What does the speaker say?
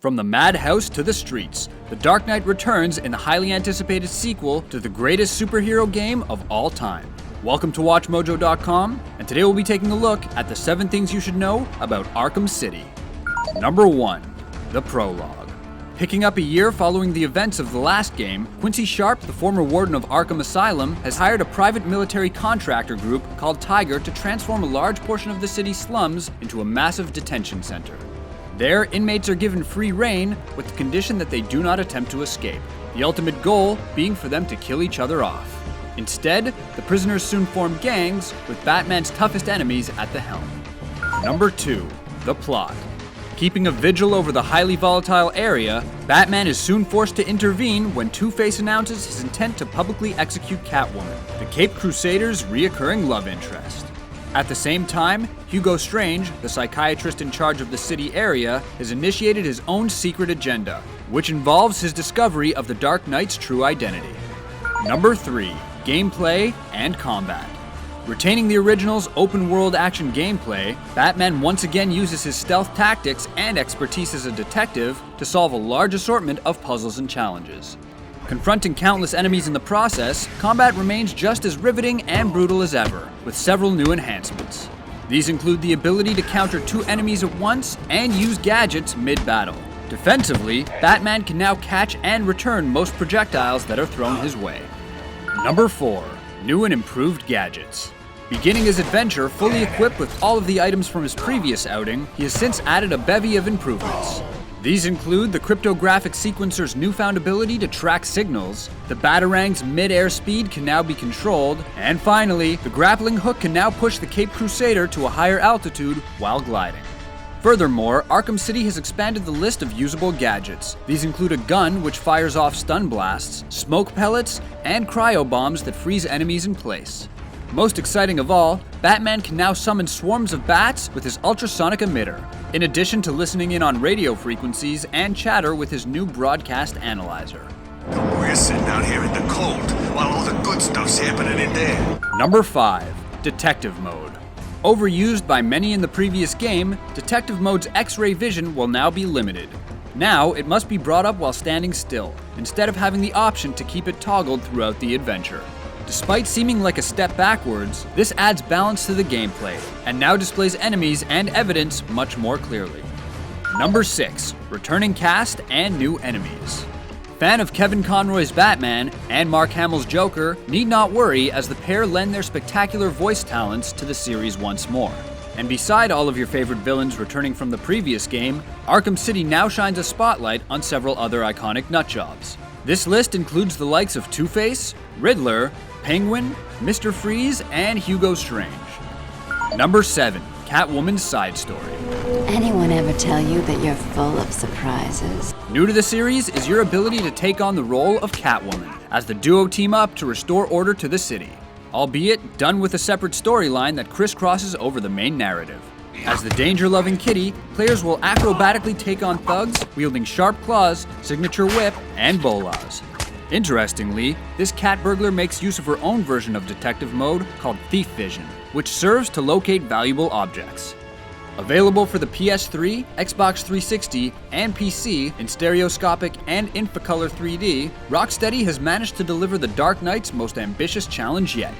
From the madhouse to the streets, The Dark Knight returns in the highly anticipated sequel to the greatest superhero game of all time. Welcome to WatchMojo.com, and today we'll be taking a look at the 7 things you should know about Arkham City. Number 1. The Prologue. Picking up a year following the events of the last game, Quincy Sharp, the former warden of Arkham Asylum, has hired a private military contractor group called Tiger to transform a large portion of the city's slums into a massive detention center. There, inmates are given free rein with the condition that they do not attempt to escape, the ultimate goal being for them to kill each other off. Instead, the prisoners soon form gangs, with Batman's toughest enemies at the helm. Number 2. The Plot. Keeping a vigil over the highly volatile area, Batman is soon forced to intervene when Two-Face announces his intent to publicly execute Catwoman, the Caped Crusader's reoccurring love interest. At the same time, Hugo Strange, the psychiatrist in charge of the city area, has initiated his own secret agenda, which involves his discovery of the Dark Knight's true identity. Number 3. Gameplay and combat. Retaining the original's open-world action gameplay, Batman once again uses his stealth tactics and expertise as a detective to solve a large assortment of puzzles and challenges. Confronting countless enemies in the process, combat remains just as riveting and brutal as ever, with several new enhancements. These include the ability to counter 2 enemies at once and use gadgets mid-battle. Defensively, Batman can now catch and return most projectiles that are thrown his way. Number 4. New and improved gadgets. Beginning his adventure fully equipped with all of the items from his previous outing, he has since added a bevy of improvements. These include the cryptographic sequencer's newfound ability to track signals, the Batarang's mid-air speed can now be controlled, and finally, the grappling hook can now push the Caped Crusader to a higher altitude while gliding. Furthermore, Arkham City has expanded the list of usable gadgets. These include a gun which fires off stun blasts, smoke pellets, and cryo bombs that freeze enemies in place. Most exciting of all, Batman can now summon swarms of bats with his ultrasonic emitter, in addition to listening in on radio frequencies and chatter with his new broadcast analyzer. We're sitting out here in the cold while all the good stuff's happening in there. Number 5. Detective Mode. Overused by many in the previous game, Detective Mode's X-ray vision will now be limited. Now, it must be brought up while standing still, instead of having the option to keep it toggled throughout the adventure. Despite seeming like a step backwards, this adds balance to the gameplay, and now displays enemies and evidence much more clearly. Number 6. Returning cast and new enemies. Fan of Kevin Conroy's Batman and Mark Hamill's Joker need not worry as the pair lend their spectacular voice talents to the series once more. And beside all of your favorite villains returning from the previous game, Arkham City now shines a spotlight on several other iconic nutjobs. This list includes the likes of Two-Face, Riddler, Penguin, Mr. Freeze, and Hugo Strange. Number 7. Catwoman's side story. Anyone ever tell you that you're full of surprises? New to the series is your ability to take on the role of Catwoman, as the duo team up to restore order to the city, albeit done with a separate storyline that crisscrosses over the main narrative. As the danger-loving kitty, players will acrobatically take on thugs wielding sharp claws, signature whip, and bolas. Interestingly, this cat burglar makes use of her own version of detective mode called Thief Vision, which serves to locate valuable objects. Available for the PS3, Xbox 360, and PC in stereoscopic and Infocolor 3D, Rocksteady has managed to deliver the Dark Knight's most ambitious challenge yet.